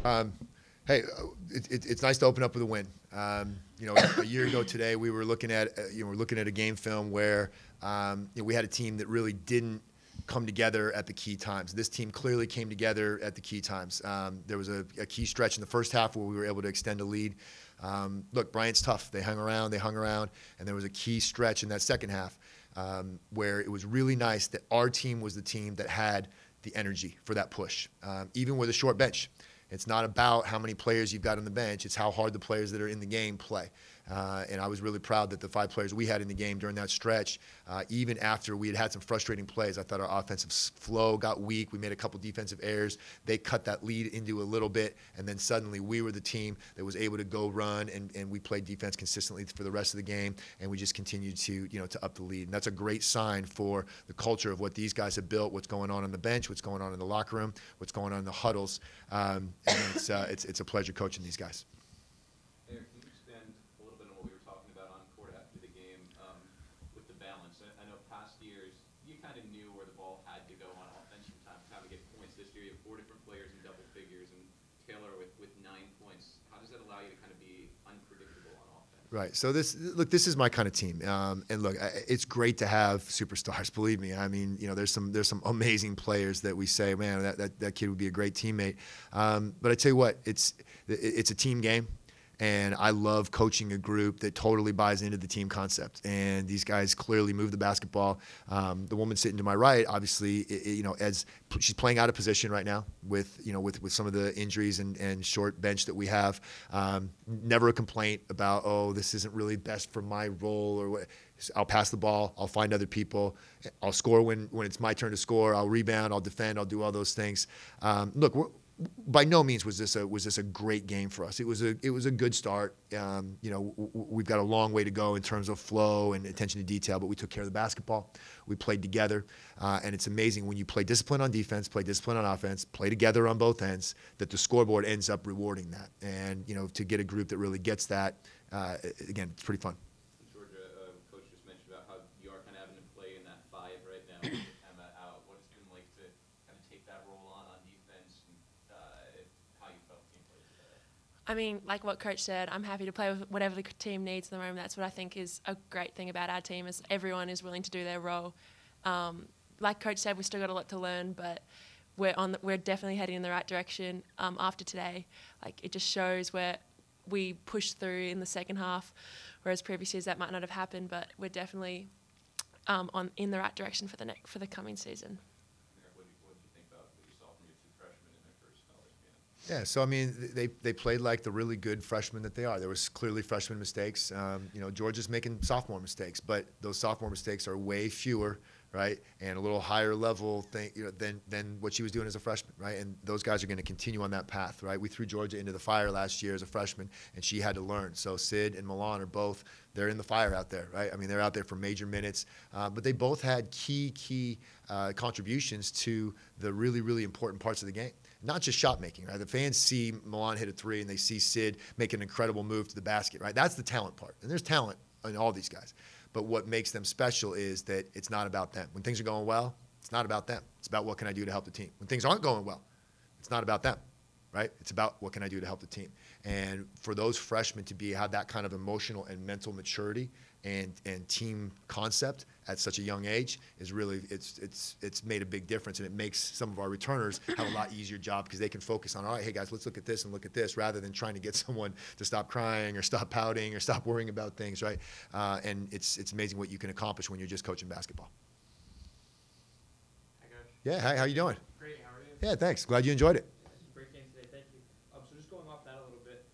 Um, hey, it's nice to open up with a win. A year ago today, we were looking at a game film where we had a team that really didn't come together at the key times. This team clearly came together at the key times. There was a key stretch in the first half where we were able to extend a lead. Look, Bryant's tough. They hung around, and there was a key stretch in that second half where it was really nice that our team was the team that had the energy for that push, even with a short bench. It's not about how many players you've got on the bench. It's how hard the players that are in the game play. And I was really proud that the 5 players we had in the game during that stretch, even after we had some frustrating plays, I thought our offensive flow got weak. We made a couple defensive errors. They cut that lead into a little bit, and then suddenly we were the team that was able to go run, and we played defense consistently for the rest of the game, and we just continued to up the lead. And that's a great sign for the culture of what these guys have built, what's going on the bench, what's going on in the locker room, what's going on in the huddles. And it's a pleasure coaching these guys. Eric, can you expand a little bit on what we were talking about on court after the game with the balance? I know past years you kind of knew where the ball had to go on offense from time to time to get points. This year you have 4 different players in double figures and Taylor with 9 points. How does that allow you to kind of be unpredictable on offense? Right. So this is my kind of team. And look, it's great to have superstars. Believe me. I mean, there's some amazing players that we say, man, that kid would be a great teammate. But I tell you what, it's a team game. And I love coaching a group that totally buys into the team concept. And these guys clearly move the basketball. The woman sitting to my right, obviously, as she's playing out of position right now with some of the injuries and short bench that we have. Never a complaint about, oh, this isn't really best for my role or what. I'll pass the ball. I'll find other people. I'll score when it's my turn to score. I'll rebound. I'll defend. I'll do all those things. Look, by no means was this a great game for us. It was a good start. We've got a long way to go in terms of flow and attention to detail, but we took care of the basketball. We played together, and it's amazing when you play discipline on defense, play discipline on offense, play together on both ends, that the scoreboard ends up rewarding that. And to get a group that really gets that, again, it's pretty fun. Georgia, coach just mentioned about how you are kind of having to play in that 5 right now. Kind of out. What it's been like to kind of take that role on defense, and how you felt the team played together. I mean, like what Coach said, I'm happy to play with whatever the team needs in the moment. That's what I think is a great thing about our team, is everyone is willing to do their role. Like Coach said, we've still got a lot to learn, but we're definitely heading in the right direction after today. Like, it just shows where we pushed through in the second half, whereas previous years that might not have happened, but we're definitely in the right direction for the coming season. What did you think about what you saw from your 2 freshmen in their first college game? Yeah, so I mean, they played like the really good freshmen that they are. There was clearly freshman mistakes. Georgia's making sophomore mistakes, but those sophomore mistakes are way fewer, right, and a little higher level thing, than what she was doing as a freshman, right? And those guys are going to continue on that path, right? We threw Georgia into the fire last year as a freshman, and she had to learn. So Sid and Milan are both, they're in the fire out there, right? I mean, they're out there for major minutes, but they both had key contributions to the really, really important parts of the game. Not just shot making, right? The fans see Milan hit a 3 and they see Sid make an incredible move to the basket, right? That's the talent part. And there's talent in all these guys. But what makes them special is that it's not about them. When things are going well, it's not about them. It's about what can I do to help the team. When things aren't going well, it's not about them, right? It's about what can I do to help the team. And for those freshmen to have that kind of emotional and mental maturity and team concept at such a young age is really, it's made a big difference, and it makes some of our returners have a lot easier job because they can focus on, all right, hey guys, let's look at this and look at this, rather than trying to get someone to stop crying or stop pouting or stop worrying about things, right? And it's amazing what you can accomplish when you're just coaching basketball. Hi, Coach. Yeah, hi, how you doing? Great, how are you? Yeah, thanks. Glad you enjoyed it. Great game today, thank you. So just going off that a little bit,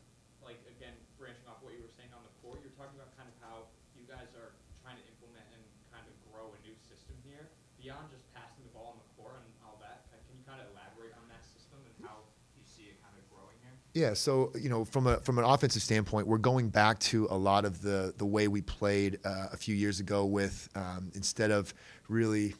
like, again, branching off what you were saying on the court, you're talking about kind of how you guys are trying to implement and kind of grow a new system here, beyond just passing the ball on the court and all that. Can you kind of elaborate on that system and how you see it kind of growing here? Yeah, so from an offensive standpoint, we're going back to a lot of the way we played a few years ago with instead of really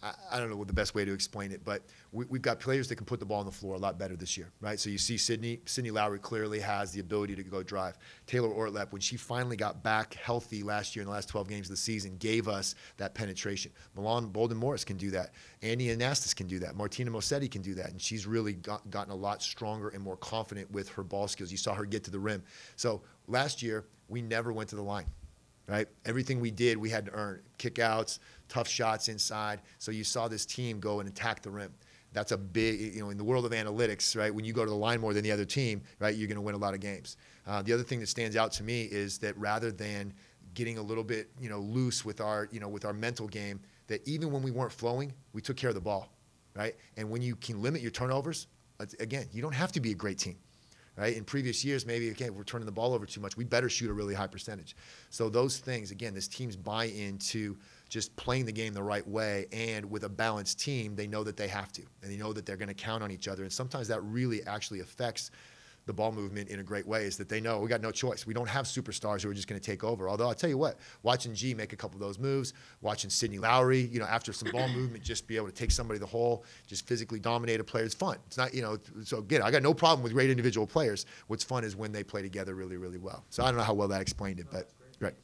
I don't know what the best way to explain it, but we've got players that can put the ball on the floor a lot better this year, right? So you see Sydney Lowry clearly has the ability to go drive. Taylor Ortlep, when she finally got back healthy last year in the last 12 games of the season, gave us that penetration. Milan Bolden-Morris can do that. Andy Anastas can do that. Martina Mossetti can do that. And she's really gotten a lot stronger and more confident with her ball skills. You saw her get to the rim. So last year, we never went to the line. Right? Everything we did, we had to earn. Kickouts, tough shots inside. So you saw this team go and attack the rim. That's a big, in the world of analytics, right? When you go to the line more than the other team, right, you're going to win a lot of games. The other thing that stands out to me is that rather than getting a little bit, loose with our mental game, that even when we weren't flowing, we took care of the ball, right? And when you can limit your turnovers, again, you don't have to be a great team. Right? In previous years, maybe, okay, we're turning the ball over too much. We better shoot a really high percentage. So those things, again, this team's buy-in to just playing the game the right way, and with a balanced team, they know that they have to, and they know that they're going to count on each other. And sometimes that really actually affects the ball movement in a great way, is that they know we got no choice. We don't have superstars who are just going to take over. Although I'll tell you what, watching G make a couple of those moves, watching Sydney Lowry, after some ball movement, just be able to take somebody to the hole, just physically dominate a player, it's fun. It's not, so again, I got no problem with great individual players. What's fun is when they play together really, really well. So I don't know how well that explained it, but right.